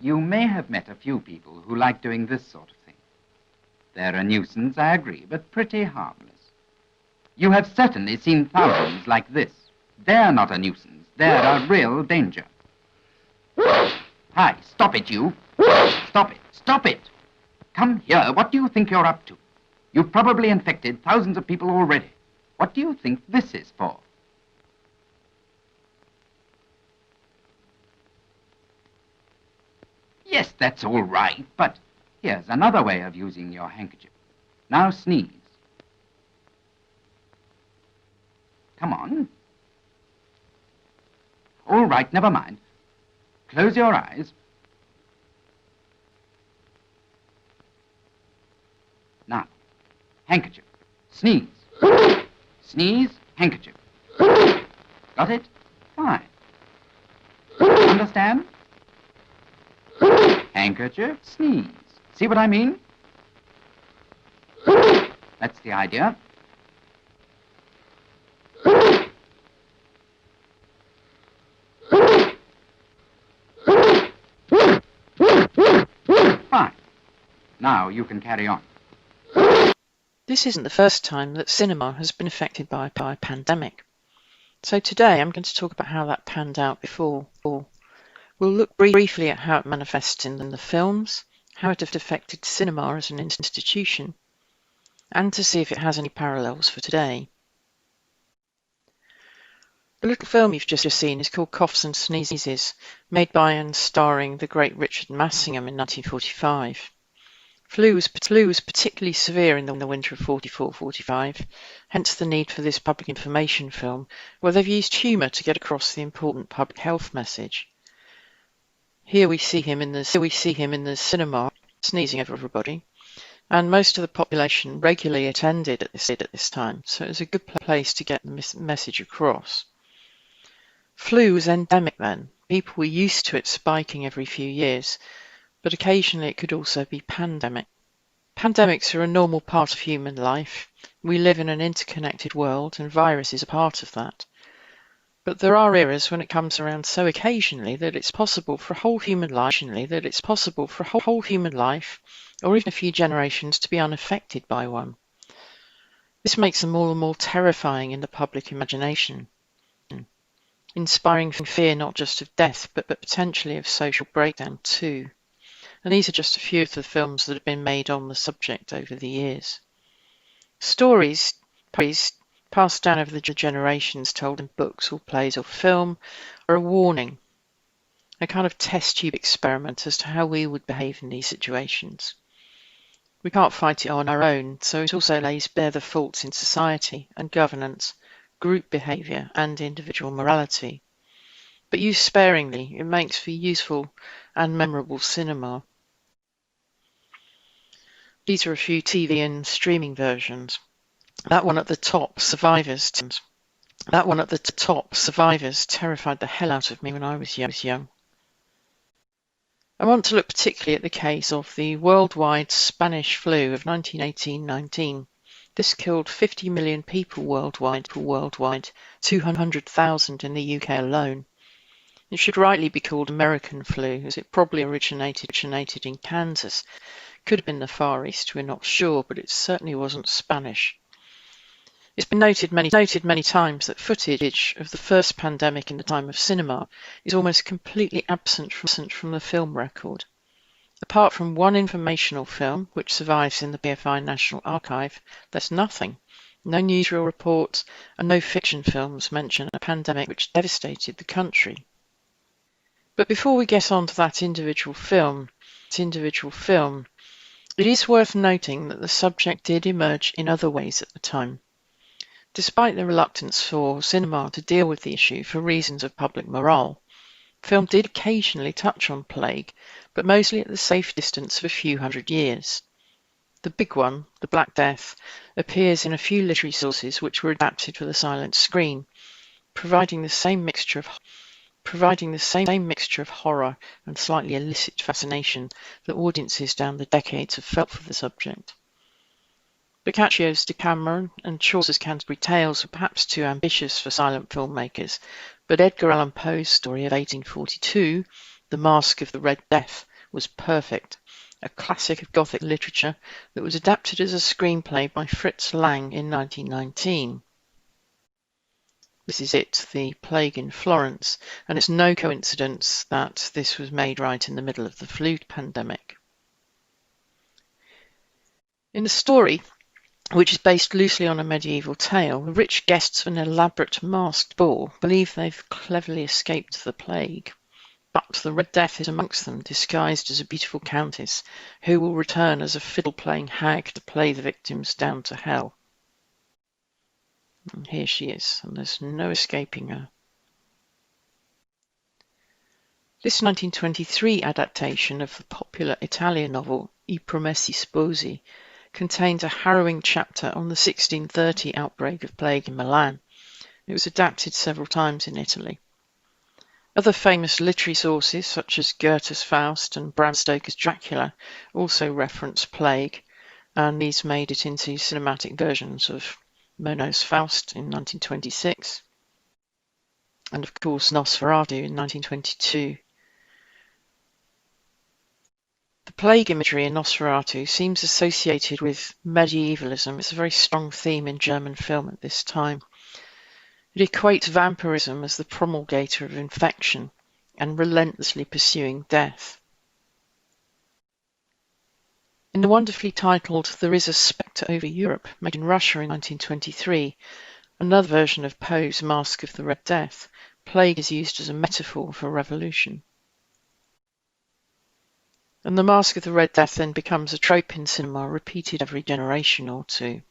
You may have met a few people who like doing this sort of thing. They're a nuisance, I agree, but pretty harmless. You have certainly seen thousands like this. They're not a nuisance. They're a real danger. Hi, stop it, you. Stop it. Stop it. Come here. What do you think you're up to? You've probably infected thousands of people already. What do you think this is for? Yes, that's all right, but here's another way of using your handkerchief. Now sneeze. Come on. All right, never mind. Close your eyes. Now, handkerchief. Sneeze. Sneeze, handkerchief. Got it? Fine. Understand? Handkerchief, sneeze. See what I mean? That's the idea. Fine. Now you can carry on. This isn't the first time that cinema has been affected by a pandemic. So today I'm going to talk about how that panned out before. We'll look briefly at how it manifests in the films, how it affected cinema as an institution, and to see if it has any parallels for today. The little film you've just seen is called Coughs and Sneezes, made by and starring the great Richard Massingham in 1945. Flu was particularly severe in the winter of 44-45, hence the need for this public information film, where they've used humour to get across the important public health message. Here we see him in the cinema, sneezing over everybody, and most of the population regularly attended at this time, so it was a good place to get the message across. Flu was endemic then. People were used to it spiking every few years, but occasionally it could also be pandemic. Pandemics are a normal part of human life. We live in an interconnected world, and viruses are part of that. But there are eras when it comes around so occasionally that it's possible for a whole human life, or even a few generations, to be unaffected by one. This makes them all the more terrifying in the public imagination, inspiring fear not just of death, but potentially of social breakdown too. And these are just a few of the films that have been made on the subject over the years. Stories passed down over the generations, told in books or plays or film, are a warning, a kind of test tube experiment as to how we would behave in these situations. We can't fight it on our own, so it also lays bare the faults in society and governance, group behaviour and individual morality. But used sparingly, it makes for useful and memorable cinema. These are a few TV and streaming versions. That one at the top, Survivors, terrified the hell out of me when I was young. I want to look particularly at the case of the worldwide Spanish flu of 1918-19. This killed 50 million people worldwide, 200,000 in the UK alone. It should rightly be called American flu, as it probably originated in Kansas. Could have been the Far East, we're not sure, but it certainly wasn't Spanish. It's been noted many times that footage of the first pandemic in the time of cinema is almost completely absent from the film record. Apart from one informational film, which survives in the BFI National Archive, there's nothing. No newsreel reports and no fiction films mention a pandemic which devastated the country. But before we get on to that individual film, it is worth noting that the subject did emerge in other ways at the time. Despite the reluctance for cinema to deal with the issue for reasons of public morale, film did occasionally touch on plague, but mostly at the safe distance of a few hundred years. The big one, the Black Death, appears in a few literary sources which were adapted for the silent screen, providing the same mixture of horror and slightly illicit fascination that audiences down the decades have felt for the subject. Boccaccio's Decameron and Chaucer's Canterbury Tales were perhaps too ambitious for silent filmmakers, but Edgar Allan Poe's story of 1842, The Masque of the Red Death, was perfect, a classic of Gothic literature that was adapted as a screenplay by Fritz Lang in 1919. This is it, The Plague in Florence, and it's no coincidence that this was made right in the middle of the flu pandemic. In the story, which is based loosely on a medieval tale, the rich guests of an elaborate masked ball believe they've cleverly escaped the plague. But the Red Death is amongst them, disguised as a beautiful countess, who will return as a fiddle-playing hag to play the victims down to hell. And here she is, and there's no escaping her. This 1923 adaptation of the popular Italian novel I Promessi Sposi contains a harrowing chapter on the 1630 outbreak of plague in Milan. It was adapted several times in Italy. Other famous literary sources, such as Goethe's Faust and Bram Stoker's Dracula, also reference plague, and these made it into cinematic versions of Murnau's Faust in 1926, and of course Nosferatu in 1922. The plague imagery in Nosferatu seems associated with medievalism. It's a very strong theme in German film at this time. It equates vampirism as the promulgator of infection and relentlessly pursuing death. In the wonderfully titled There is a Spectre Over Europe, made in Russia in 1923, another version of Poe's Masque of the Red Death, plague is used as a metaphor for revolution. And the Masque of the Red Death then becomes a trope in cinema, repeated every generation or two.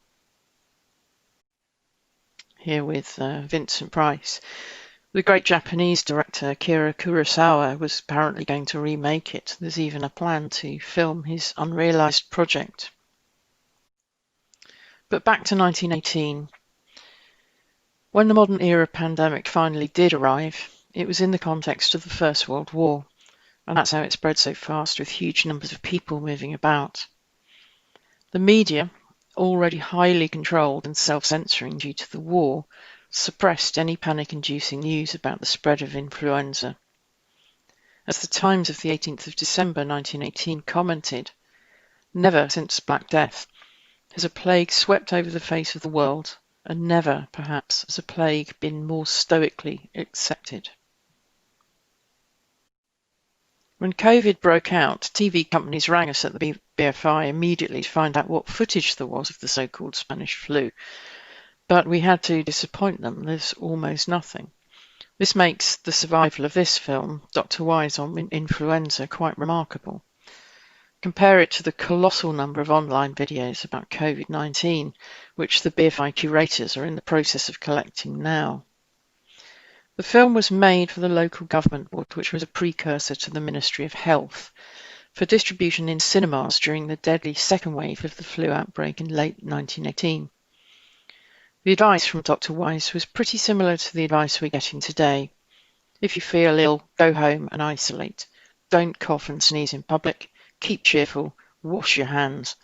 Here with Vincent Price. The great Japanese director Akira Kurosawa was apparently going to remake it. There's even a plan to film his unrealised project. But back to 1918. When the modern era pandemic finally did arrive, it was in the context of the First World War. And that's how it spread so fast, with huge numbers of people moving about. The media, already highly controlled and self-censoring due to the war, suppressed any panic-inducing news about the spread of influenza. As the Times of the 18th of December 1918 commented, "Never since Black Death has a plague swept over the face of the world, and never, perhaps, has a plague been more stoically accepted." When COVID broke out, TV companies rang us at the BFI immediately to find out what footage there was of the so-called Spanish flu. But we had to disappoint them. There's almost nothing. This makes the survival of this film, Dr. Wise on influenza, quite remarkable. Compare it to the colossal number of online videos about COVID-19, which the BFI curators are in the process of collecting now. The film was made for the local government board, which was a precursor to the Ministry of Health, for distribution in cinemas during the deadly second wave of the flu outbreak in late 1918. The advice from Dr. Wise was pretty similar to the advice we're getting today. If you feel ill, go home and isolate. Don't cough and sneeze in public. Keep cheerful. Wash your hands.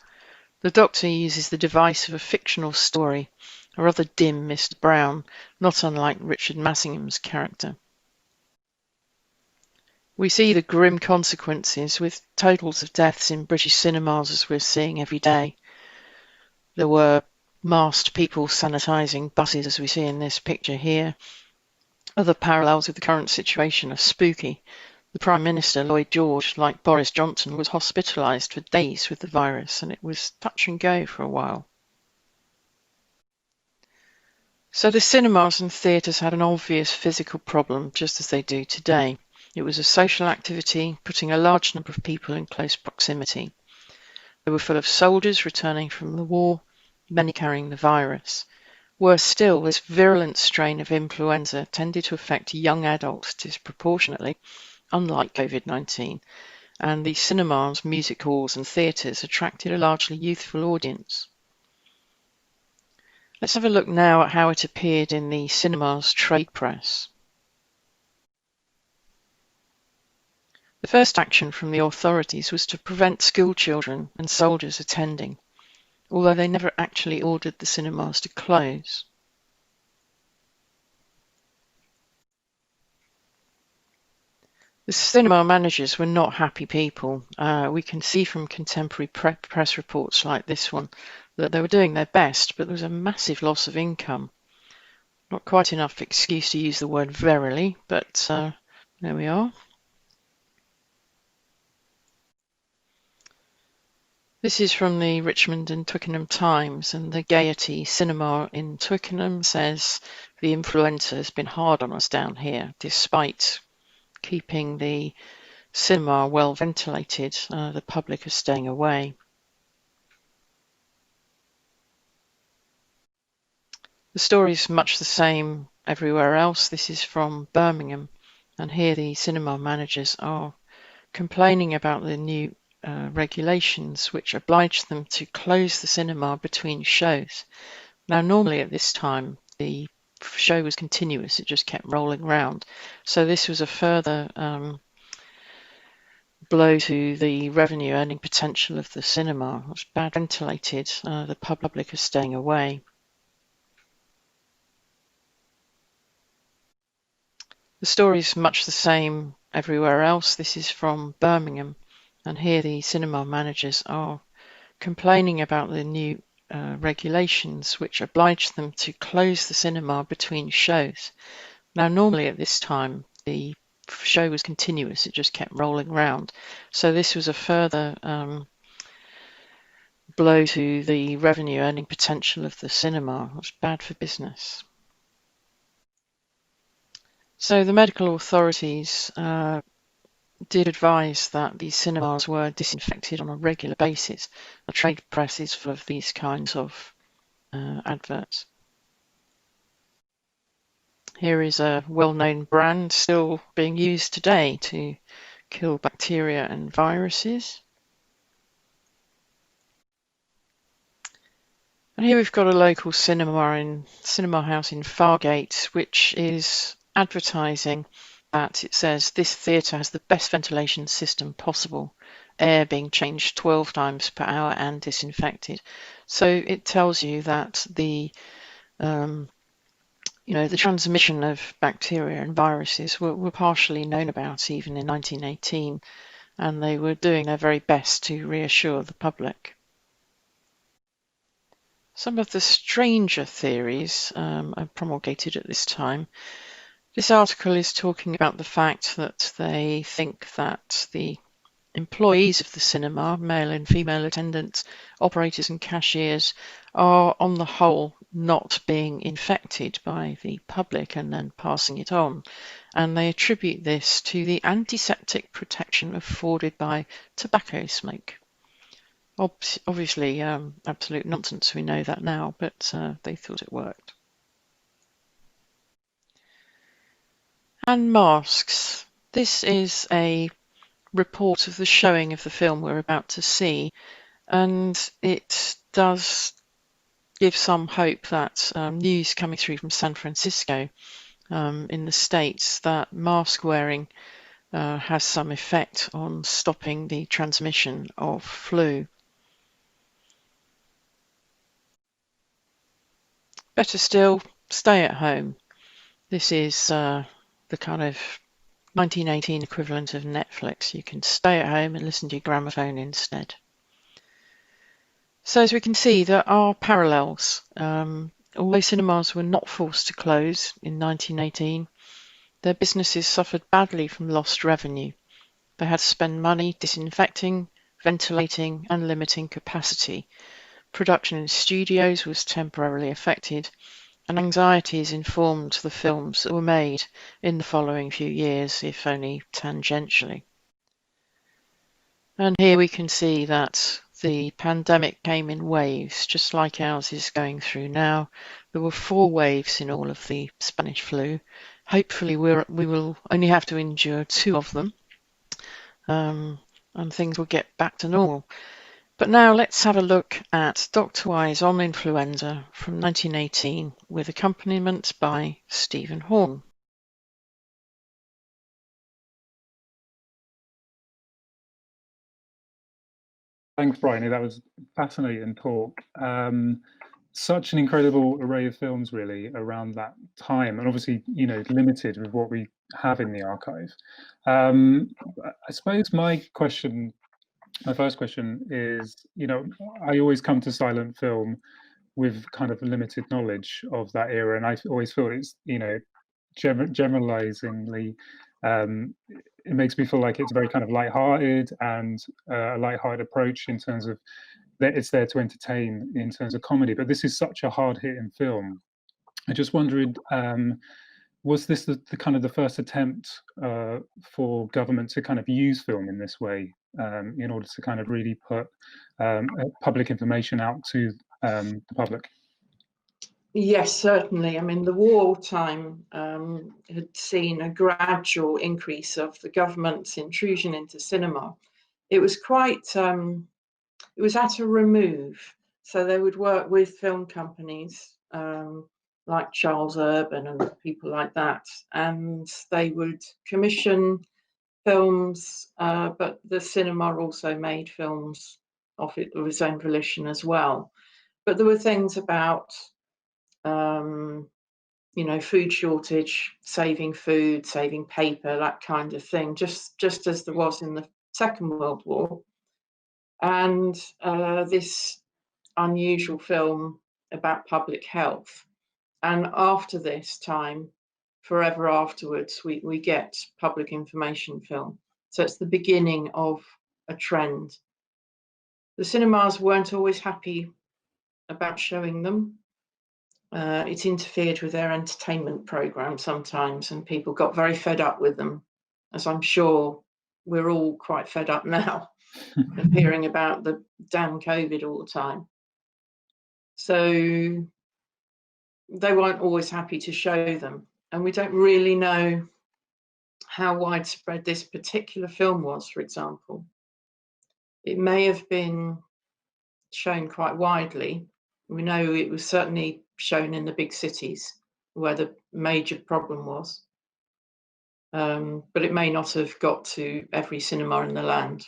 The doctor uses the device of a fictional story, a rather dim Mr. Brown, not unlike Richard Massingham's character. We see the grim consequences with totals of deaths in British cinemas as we're seeing every day. There were masked people sanitising buses as we see in this picture here. Other parallels with the current situation are spooky. The Prime Minister, Lloyd George, like Boris Johnson, was hospitalised for days with the virus, and it was touch and go for a while. So the cinemas and theatres had an obvious physical problem, just as they do today. It was a social activity, putting a large number of people in close proximity. They were full of soldiers returning from the war, many carrying the virus. Worse still, this virulent strain of influenza tended to affect young adults disproportionately, unlike COVID-19, and the cinemas, music halls and theatres attracted a largely youthful audience. Let's have a look now at how it appeared in the cinema's trade press. The first action from the authorities was to prevent school children and soldiers attending, although they never actually ordered the cinemas to close. The cinema managers were not happy people. We can see from contemporary press reports like this one that they were doing their best, but there was a massive loss of income. Not quite enough excuse to use the word verily, but there we are. This is from the Richmond and Twickenham Times, and the Gaiety Cinema in Twickenham says the influenza has been hard on us down here, despite keeping the cinema well ventilated. The public are staying away. The story is much the same everywhere else. This is from Birmingham, and here the cinema managers are complaining about the new regulations which oblige them to close the cinema between shows. Now, normally at this time, the show was continuous, it just kept rolling round. So this was a further blow to the revenue earning potential of the cinema. It was bad ventilated. The public are staying away. The story is much the same everywhere else. This is from Birmingham, and here the cinema managers are complaining about the new regulations which oblige them to close the cinema between shows. Now, normally at this time, the show was continuous, it just kept rolling round. So this was a further blow to the revenue earning potential of the cinema. It was bad for business. So the medical authorities did advise that the cinemas were disinfected on a regular basis. The trade press is full of these kinds of adverts. Here is a well-known brand still being used today to kill bacteria and viruses. And here we've got a local cinema house in Fargate, which is advertising that it says this theatre has the best ventilation system possible, air being changed 12 times per hour and disinfected. So it tells you that the transmission of bacteria and viruses were partially known about even in 1918, and they were doing their very best to reassure the public. Some of the stranger theories are promulgated at this time. This article is talking about the fact that they think that the employees of the cinema, male and female attendants, operators and cashiers, are on the whole not being infected by the public and then passing it on. And they attribute this to the antiseptic protection afforded by tobacco smoke. Obviously, absolute nonsense, we know that now, but they thought it worked. And masks. This is a report of the showing of the film we're about to see, and it does give some hope that news coming through from San Francisco in the States that mask wearing has some effect on stopping the transmission of flu. Better still, stay at home. This is the kind of 1918 equivalent of Netflix. You can stay at home and listen to your gramophone instead. So as we can see, there are parallels. Although cinemas were not forced to close in 1918, their businesses suffered badly from lost revenue. They had to spend money disinfecting, ventilating and limiting capacity. Production in studios was temporarily affected, and anxieties informed the films that were made in the following few years, if only tangentially. And here we can see that the pandemic came in waves, just like ours is going through now. There were 4 waves in all of the Spanish flu. Hopefully we will only have to endure 2 of them, and things will get back to normal. But now let's have a look at Dr. Wise on influenza from 1918 with accompaniment by Stephen Horn. Thanks, Bryony. That was fascinating talk. such an incredible array of films really around that time, and obviously, you know, limited with what we have in the archive. I suppose my first question is, you know, I always come to silent film with kind of limited knowledge of that era, and I always feel it's, you know, generalizingly, it makes me feel like it's very kind of light-hearted and a light-hearted approach in terms of that it's there to entertain in terms of comedy. But this is such a hard-hitting film. I just wondered, was this the kind of the first attempt for government to kind of use film in this way, in order to kind of really put public information out to the public? Yes, certainly. I mean, the wartime had seen a gradual increase of the government's intrusion into cinema. It was quite, it was at a remove. So they would work with film companies like Charles Urban and people like that, and they would commission films, but the cinema also made films of its own volition as well. But there were things about you know, food shortage, saving food, saving paper, that kind of thing, just as there was in the Second World War. And this unusual film about public health. And after this time, forever afterwards, we get public information film. So it's the beginning of a trend. The cinemas weren't always happy about showing them. It interfered with their entertainment program sometimes, and people got very fed up with them, as I'm sure we're all quite fed up now of hearing about the damn COVID all the time. So they weren't always happy to show them, and we don't really know how widespread this particular film was, for example. It may have been shown quite widely. We know it was certainly shown in the big cities where the major problem was, but it may not have got to every cinema in the land.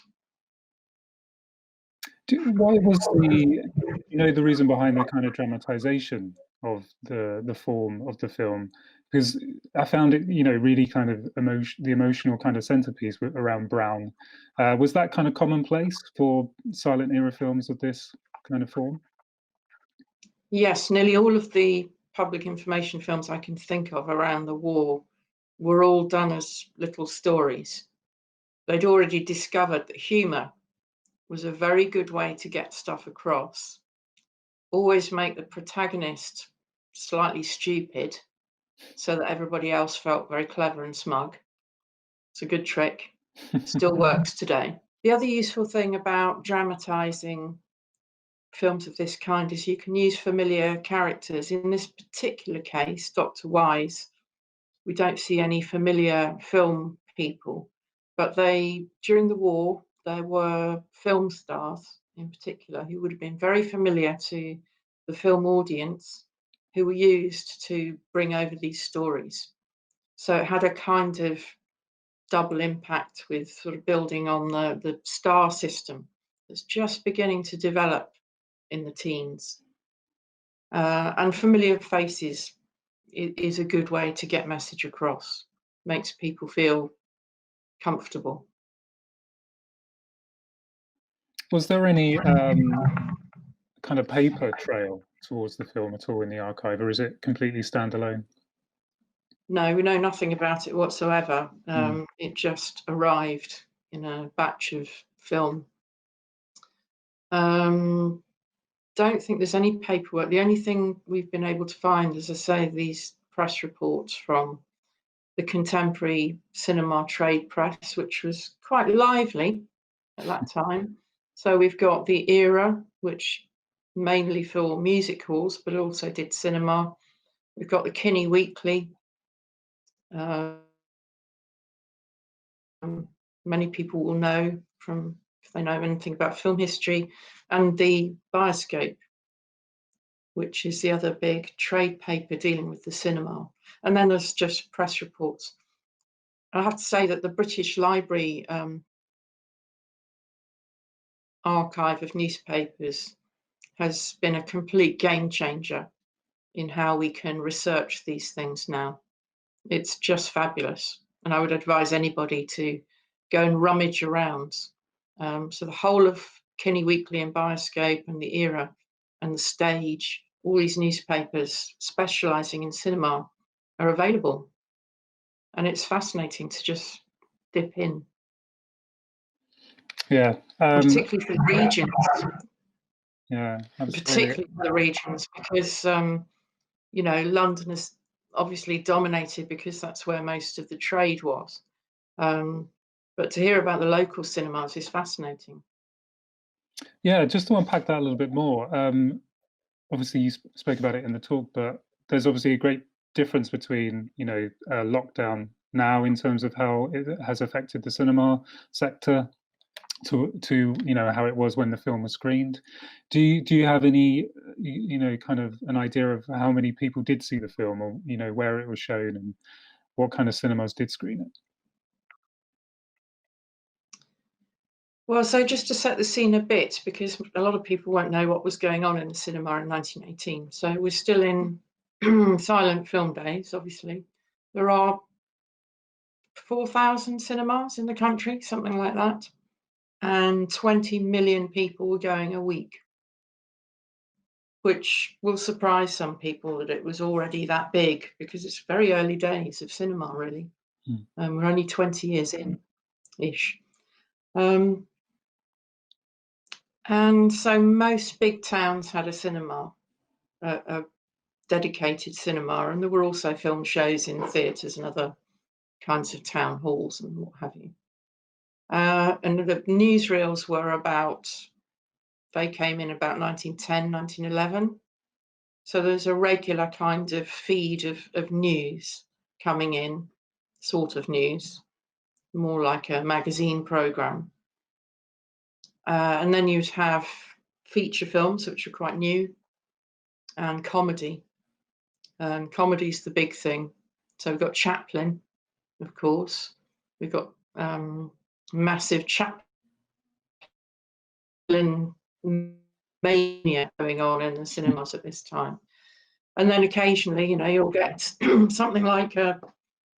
Why was you know, the reason behind the kind of dramatization of the form of the film? Because I found it, you know, really kind of the emotional kind of centerpiece around Brown. Was that kind of commonplace for silent era films of this kind of form? Yes, nearly all of the public information films I can think of around the war were all done as little stories. They'd already discovered that humour was a very good way to get stuff across. Always make the protagonist slightly stupid so that everybody else felt very clever and smug. It's a good trick. Still works today. The other useful thing about dramatising films of this kind is you can use familiar characters. In this particular case, Dr. Wise, we don't see any familiar film people, but during the war, there were film stars in particular who would have been very familiar to the film audience, who were used to bring over these stories. So it had a kind of double impact with sort of building on the star system that's just beginning to develop in the teens. And familiar faces is a good way to get message across, makes people feel comfortable. Was there any kind of paper trail towards the film at all in the archive, or is it completely standalone? No, we know nothing about it whatsoever. It just arrived in a batch of film. Don't think there's any paperwork. The only thing we've been able to find, as I say, these press reports from the contemporary cinema trade press, which was quite lively at that time. So we've got the Era, which mainly for music halls, but also did cinema. We've got the Kinney Weekly. Many people will know from, if they know anything about film history, and the Bioscope, which is the other big trade paper dealing with the cinema. And then there's just press reports. I have to say that the British Library archive of newspapers has been a complete game changer in how we can research these things now. It's just fabulous. And I would advise anybody to go and rummage around. So the whole of Kinney Weekly and Bioscope and the Era and the Stage, all these newspapers specializing in cinema are available. And it's fascinating to just dip in. Yeah. Particularly for the regions. Yeah, absolutely. Particularly for the regions, because you know, London is obviously dominated because that's where most of the trade was. But to hear about the local cinemas is fascinating. Yeah, just to unpack that a little bit more. Obviously, you spoke about it in the talk, but there's obviously a great difference between, you know, lockdown now in terms of how it has affected the cinema sector to you know, how it was when the film was screened. Do you have any, you know, kind of an idea of how many people did see the film, or, you know, where it was shown and what kind of cinemas did screen it? Well, so just to set the scene a bit, because a lot of people won't know what was going on in the cinema in 1918. So we're still in silent film days, obviously. There are 4,000 cinemas in the country, something like that. And 20 million people were going a week, which will surprise some people that it was already that big, because it's very early days of cinema, really. We're only 20 years in-ish. And so most big towns had a cinema, a dedicated cinema, and there were also film shows in theatres and other kinds of town halls and what have you. And the newsreels were they came in about 1910, 1911. So there's a regular kind of feed of news coming in, sort of news, more like a magazine programme. And then you'd have feature films, which are quite new, and comedy. And comedy's the big thing. So we've got Chaplin, of course. We've got massive Chaplin mania going on in the cinemas at this time. And then occasionally, you know, you'll get something like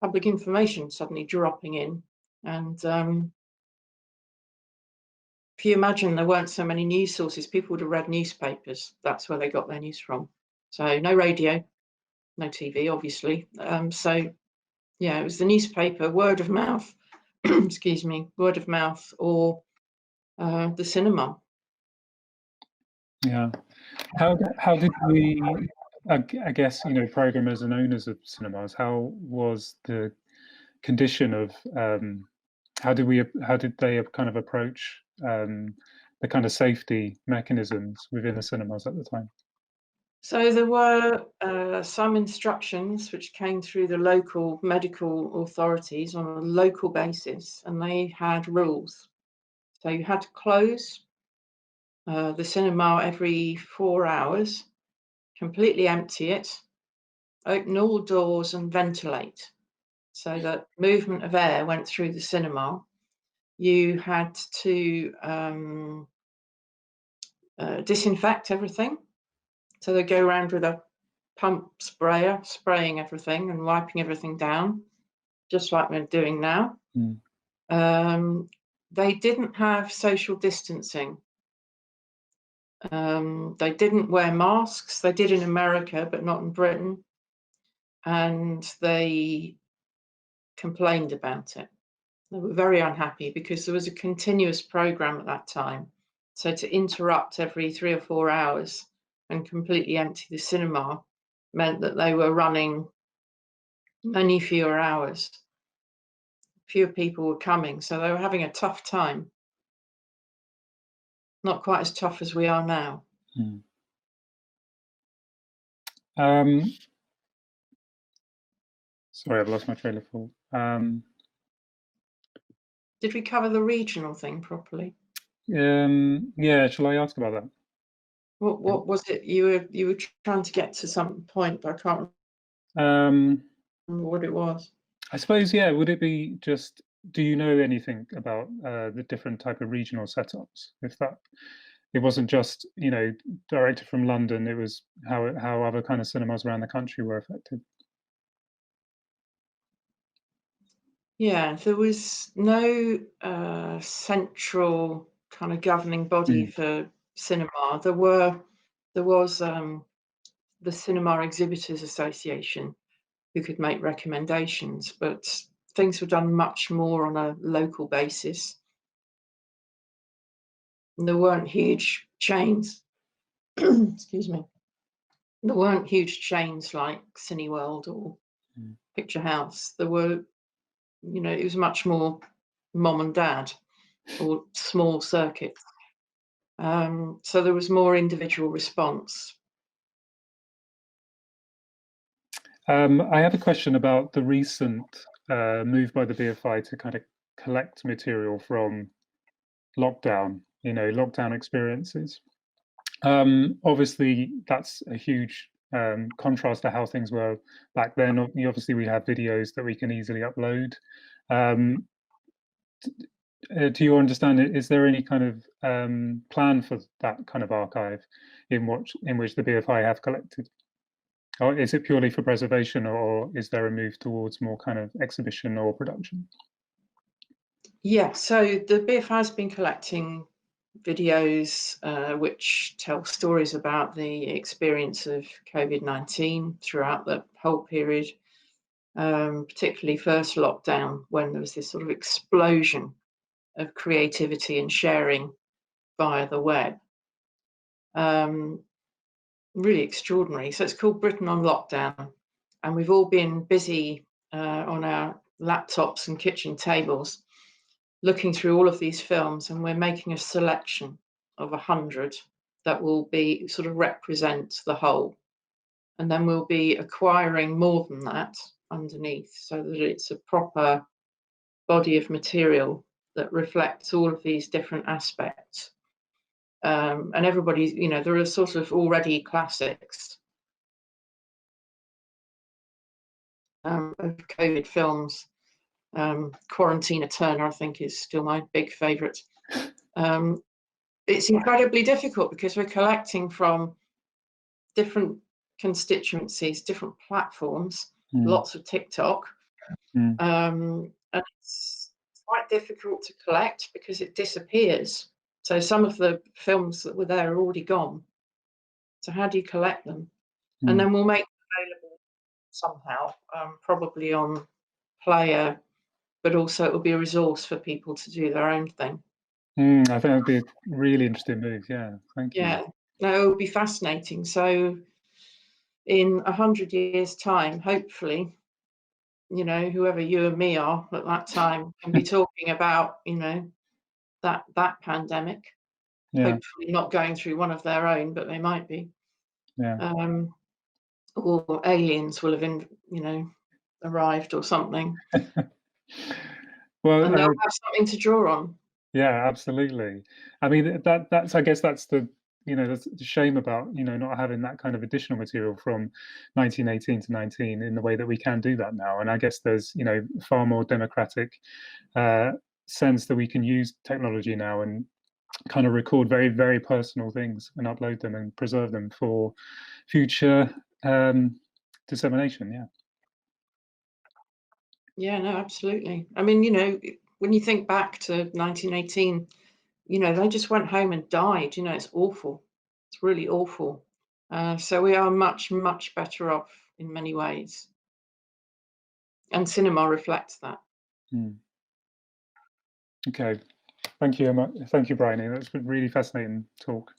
public information suddenly dropping in. And if you imagine there weren't so many news sources, people would have read newspapers. That's where they got their news from. So no radio, no TV, obviously. So yeah, it was the newspaper, word of mouth, excuse me, word of mouth, or the cinema. Yeah. How did we, I guess, you know, programmers and owners of cinemas, how was the condition of, how did they kind of approach the kind of safety mechanisms within the cinemas at the time? So there were some instructions which came through the local medical authorities on a local basis, and they had rules. So you had to close the cinema every 4 hours, completely empty it, open all doors and ventilate so that movement of air went through the cinema. You had to disinfect everything. So they go around with a pump sprayer, spraying everything and wiping everything down, just like we're doing now. They didn't have social distancing. They didn't wear masks. They did in America, but not in Britain. And they complained about it. They were very unhappy because there was a continuous program at that time. So to interrupt every 3 or 4 hours and completely empty the cinema meant that they were running many fewer hours. Fewer people were coming, so they were having a tough time. Not quite as tough as we are now. Sorry, I've lost my train of thought. Did we cover the regional thing properly? Yeah, shall I ask about that? What was it you were trying to get to some point, but I can't remember what it was. I suppose, yeah, would it be just, do you know anything about the different type of regional setups? it wasn't just, you know, directed from London. It was how other kind of cinemas around the country were affected. Yeah, there was no central kind of governing body for cinema. There was the Cinema Exhibitors Association, who could make recommendations, but things were done much more on a local basis. And there weren't huge chains. Excuse me. There weren't huge chains like Cineworld or Picture House. There were, you know, it was much more mom and dad or small circuits. So there was more individual response. I have a question about the recent move by the BFI to kind of collect material from lockdown, you know, lockdown experiences. Obviously, that's a huge contrast to how things were back then. Obviously, we have videos that we can easily upload. To your understanding, is there any kind of plan for that kind of archive in which the BFI have collected? Or is it purely for preservation, or is there a move towards more kind of exhibition or production? Yeah, so the BFI has been collecting videos which tell stories about the experience of COVID-19 throughout the whole period, particularly first lockdown, when there was this sort of explosion of creativity and sharing via the web. Really extraordinary. So it's called Britain on Lockdown, and we've all been busy on our laptops and kitchen tables looking through all of these films, and we're making a selection of 100 that will be sort of represent the whole. And then we'll be acquiring more than that underneath, so that it's a proper body of material that reflects all of these different aspects. And everybody's, you know, there are sort of already classics of COVID films. Quarantina Turner, I think, is still my big favourite. It's incredibly difficult because we're collecting from different constituencies, different platforms, lots of TikTok. And it's quite difficult to collect because it disappears. So some of the films that were there are already gone. So how do you collect them? And then we'll make them available somehow, probably on Player, but also it will be a resource for people to do their own thing. I think that would be a really interesting move. Yeah, thank you. Yeah, no, it would be fascinating. So in 100 years' time, hopefully, you know, whoever you and me are at that time can be talking about, you know, that pandemic. Yeah. Hopefully not going through one of their own, but they might be. Yeah. Or aliens will have, you know, arrived or something. Well, and they'll have something to draw on. Yeah, absolutely. I mean, that's I guess that's the, you know, that's the shame about, you know, not having that kind of additional material from 1918 to 19 in the way that we can do that now. And I guess there's, you know, far more democratic sense that we can use technology now and kind of record very, very personal things and upload them and preserve them for future dissemination. Yeah. Yeah, no, absolutely. I mean, you know, when you think back to 1918, you know, they just went home and died. You know, it's awful. It's really awful. So we are much, much better off in many ways. And cinema reflects that. Okay. Thank you, Bryony. That's been really fascinating talk.